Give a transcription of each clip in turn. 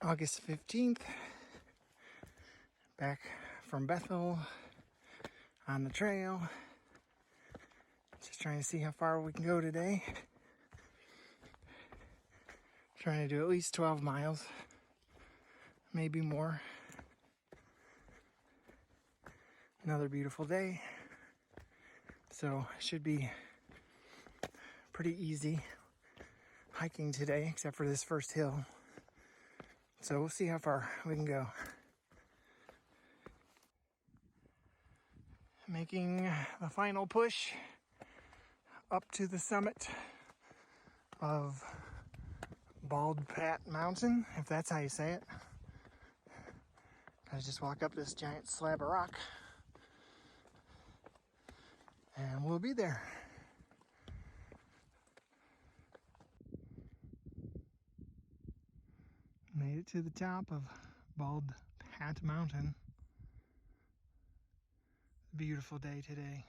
August 15th, back from Bethel on the trail. Just trying to see how far we can go today. Trying to do at least 12 miles, maybe more. Another beautiful day. So it should be pretty easy hiking today, except for this first hill. So we'll see how far we can go. Making the final push up to the summit of Bald Pat Mountain, if that's how you say it. Gotta just walk up this giant slab of rock and we'll be there. Made it to the top of Bald Pat Mountain. Beautiful day today.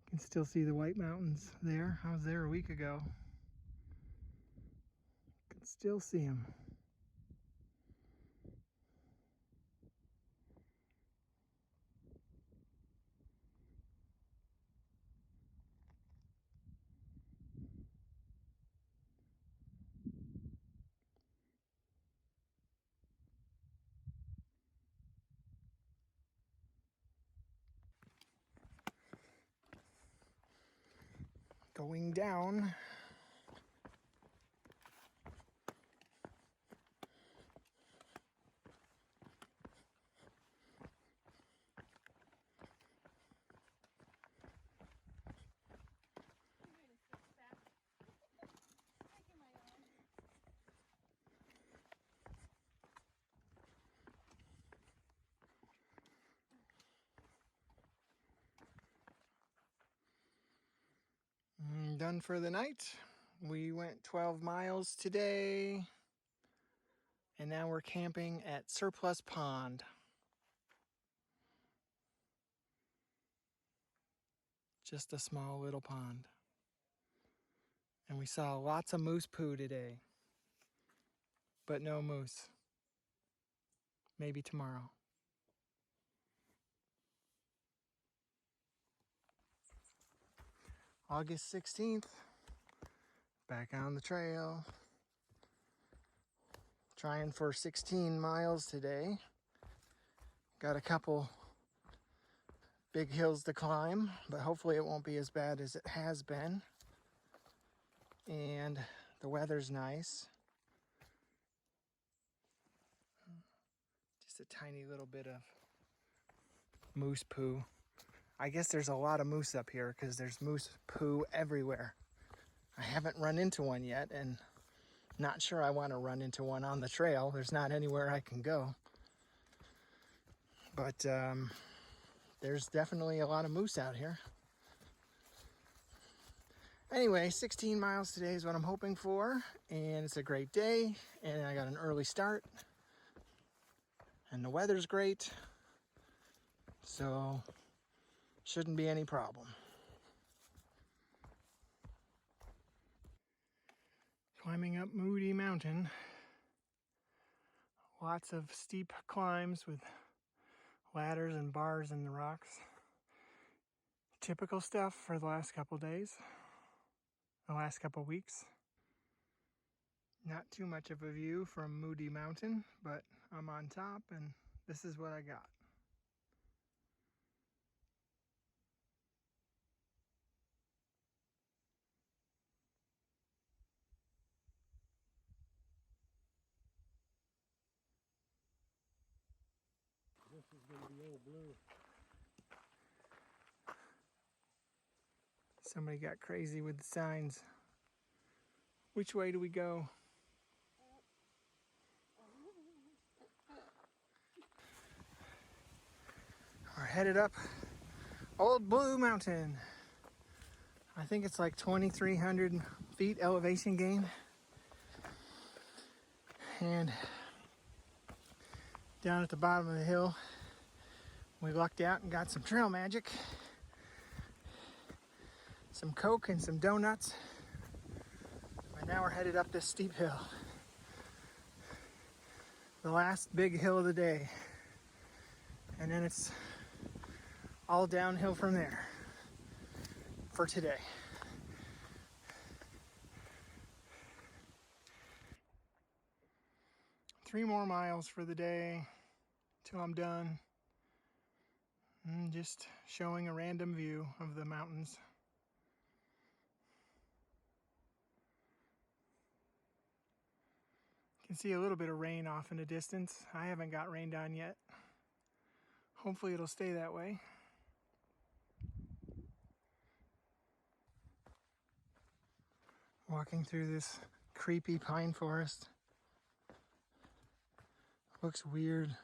You can still see the White Mountains there. I was there a week ago. Can still see them. Going down. Done for the night. We went 12 miles today, and now we're camping at Surplus Pond. Just a small little pond. And we saw lots of moose poo today, but no moose. Maybe tomorrow. August 16th, back on the trail. Trying for 16 miles today. Got a couple big hills to climb, but hopefully it won't be as bad as it has been. And the weather's nice. Just a tiny little bit of moose poo. I guess there's a lot of moose up here because there's moose poo everywhere. I haven't run into one yet, and not sure I want to run into one on the trail. There's not anywhere I can go. But there's definitely a lot of moose out here. Anyway, 16 miles today is what I'm hoping for, and it's a great day, and I got an early start, and the weather's great, so shouldn't be any problem. Climbing up Moody Mountain. Lots of steep climbs with ladders and bars in the rocks. Typical stuff for the last couple days, the last couple weeks. Not too much of a view from Moody Mountain, but I'm on top and this is what I got. This is going to be old blue. Somebody got crazy with the signs. Which way do we go? We're headed up Old Blue Mountain. I think it's like 2,300 feet elevation gain. And Down at the bottom of the hill, we lucked out and got some trail magic. Some Coke and some donuts. And now we're headed up this steep hill. The last big hill of the day. And then it's all downhill from there for today. Three more miles for the day till I'm done. And just showing a random view of the mountains. You can see a little bit of rain off in the distance. I haven't got rained on yet. Hopefully it'll stay that way. Walking through this creepy pine forest. Looks weird.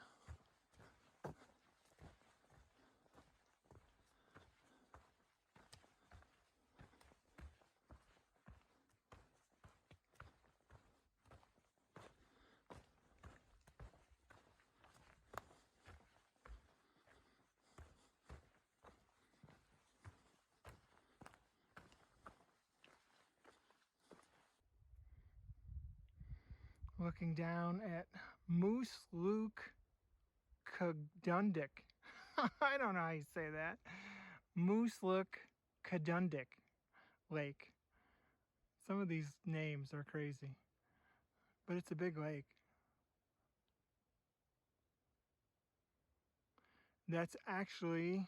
Looking down at Moose Luke Kadundik. I don't know how you say that. Moose Luke Kadundik Lake. Some of these names are crazy, but it's a big lake. That's actually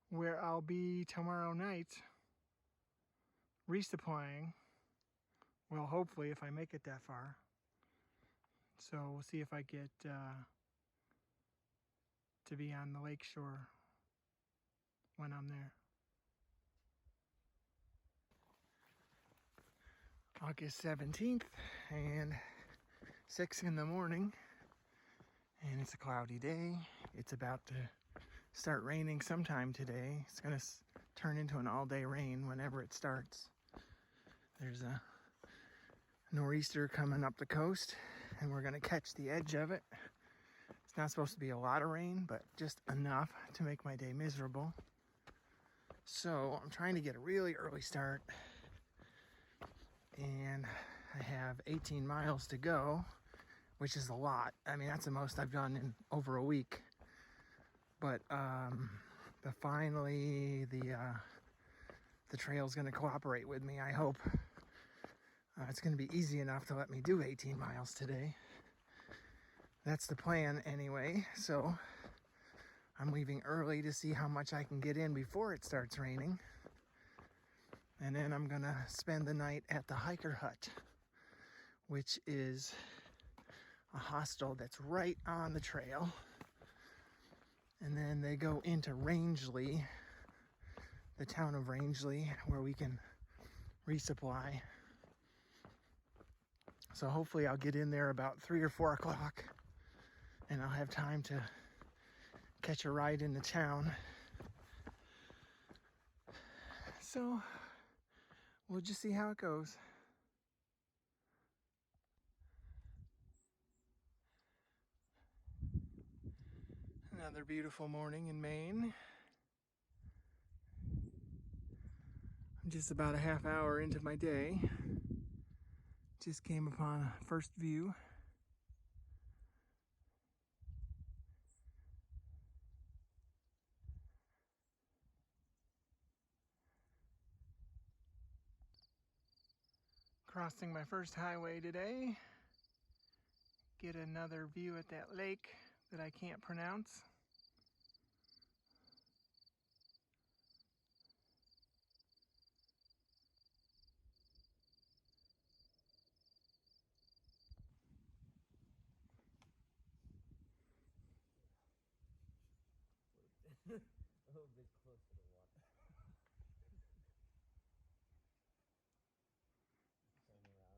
where I'll be tomorrow night resupplying. Well, hopefully, if I make it that far. So we'll see if I get to be on the lake shore when I'm there. August 17th and 6 in the morning, and it's a cloudy day. It's about to start raining sometime today. It's gonna turn into an all-day rain whenever it starts. There's a nor'easter coming up the coast, and we're gonna catch the edge of it. It's not supposed to be a lot of rain, but just enough to make my day miserable. So I'm trying to get a really early start, and I have 18 miles to go, which is a lot. I mean, that's the most I've done in over a week. But finally the trail's gonna cooperate with me, I hope. It's gonna be easy enough to let me do 18 miles today. That's the plan anyway. So I'm leaving early to see how much I can get in before it starts raining. And then I'm gonna spend the night at the hiker hut, which is a hostel that's right on the trail. And then they go into Rangeley, the town of Rangeley, where we can resupply. So hopefully I'll get in there about 3 or 4 o'clock, and I'll have time to catch a ride into town. So we'll just see how it goes. Another beautiful morning in Maine. I'm just about a half hour into my day. Just came upon a first view. Crossing my first highway today. Get another view at that lake that I can't pronounce. A little bit close to the water. Turn around and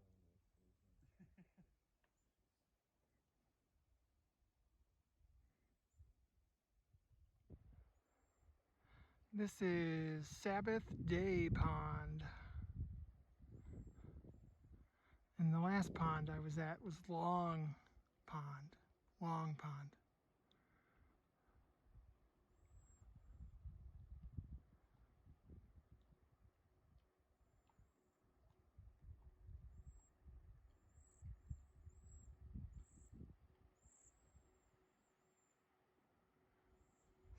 This is Sabbath Day Pond. And the last pond I was at was Long Pond. Long pond.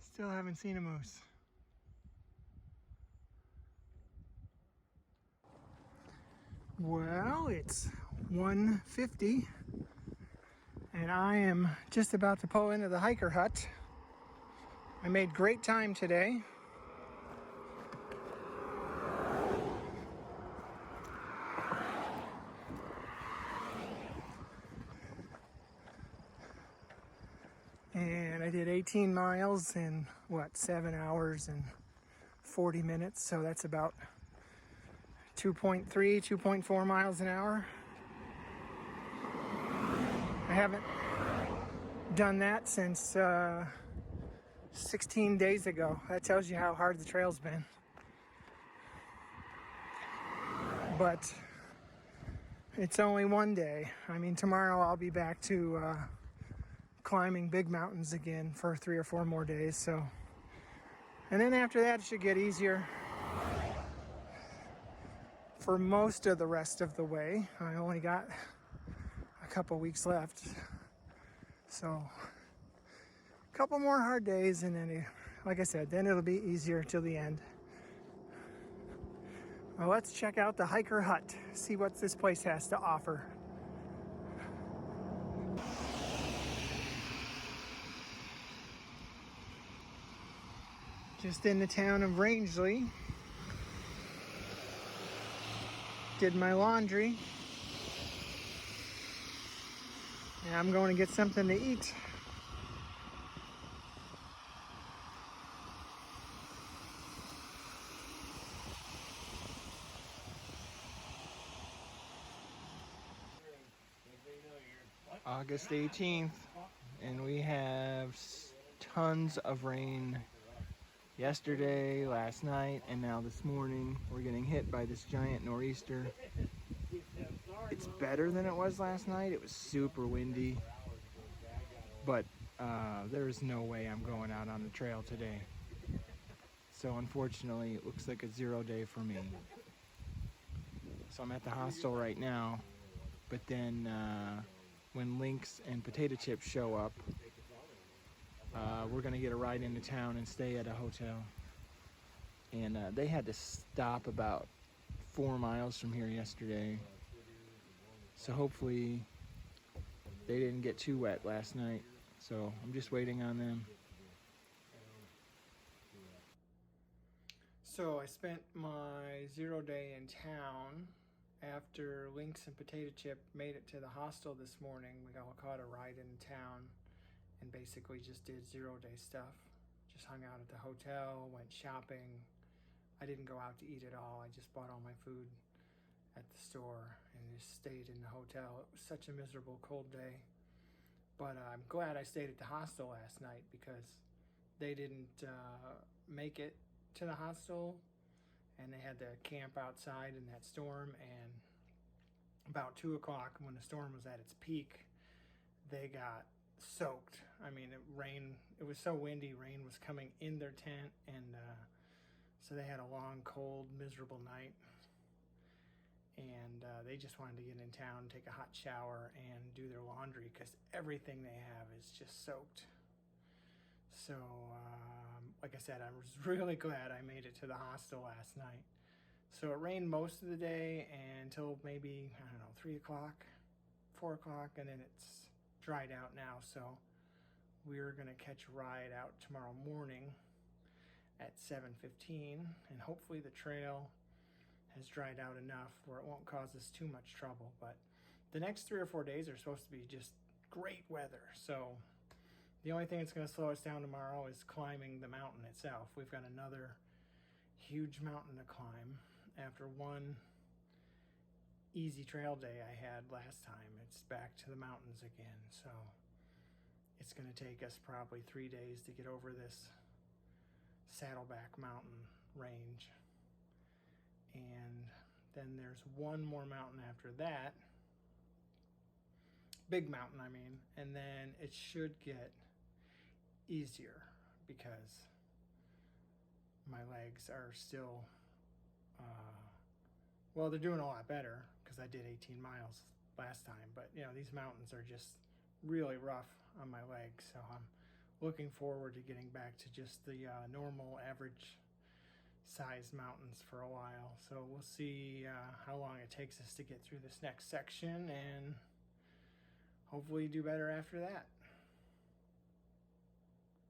Still haven't seen a moose. Well, it's 1:50 and I am just about to pull into the hiker hut. I made great time today. And I did 18 miles in 7 hours and 40 minutes. So that's about 2.3, 2.4 miles an hour. I haven't done that since 16 days ago. That tells you how hard the trail's been. But it's only one day. I mean, tomorrow I'll be back to climbing big mountains again for 3 or 4 more days. So, and then after that, it should get easier for most of the rest of the way. I only got a couple weeks left. So, a couple more hard days, and then, like I said, then it'll be easier till the end. Well, let's check out the hiker hut, see what this place has to offer. Just in the town of Rangeley. Did my laundry. And I'm going to get something to eat. August 18th, and we have tons of rain yesterday, last night, and now this morning. We're getting hit by this giant nor'easter. It's better than it was last night. It was super windy, but there is no way I'm going out on the trail today. So unfortunately, it looks like a 0 day for me. So I'm at the hostel right now, but then when Lynx and Potato Chips show up, we're gonna get a ride into town and stay at a hotel. And they had to stop about 4 miles from here yesterday. So hopefully they didn't get too wet last night. So I'm just waiting on them. So I spent my 0 day in town. After Lynx and Potato Chip made it to the hostel this morning, we all caught a ride in town and basically just did 0 day stuff. Just hung out at the hotel, went shopping. I didn't go out to eat at all. I just bought all my food at the store and just stayed in the hotel. It was such a miserable cold day. But I'm glad I stayed at the hostel last night because they didn't make it to the hostel, and they had to camp outside in that storm. And about 2 o'clock, when the storm was at its peak, they got soaked. I mean, it was so windy, rain was coming in their tent, and so they had a long, cold, miserable night. And they just wanted to get in town, take a hot shower, and do their laundry because everything they have is just soaked. So, like I said, I was really glad I made it to the hostel last night. So it rained most of the day until maybe, 3 o'clock, 4 o'clock, and then it's dried out now. So we're gonna catch a ride out tomorrow morning at 7:15, and hopefully the trail has dried out enough where it won't cause us too much trouble. But the next 3 or 4 days are supposed to be just great weather. So the only thing that's going to slow us down tomorrow is climbing the mountain itself. We've got another huge mountain to climb after one easy trail day I had last time. It's back to the mountains again. So it's going to take us probably 3 days to get over this Saddleback Mountain range. And then there's one more mountain after that, big mountain, I mean, and then it should get easier because my legs are still, well, they're doing a lot better because I did 18 miles last time, but you know, these mountains are just really rough on my legs, so I'm looking forward to getting back to just the normal average size mountains for a while. So we'll see how long it takes us to get through this next section, and hopefully do better after that.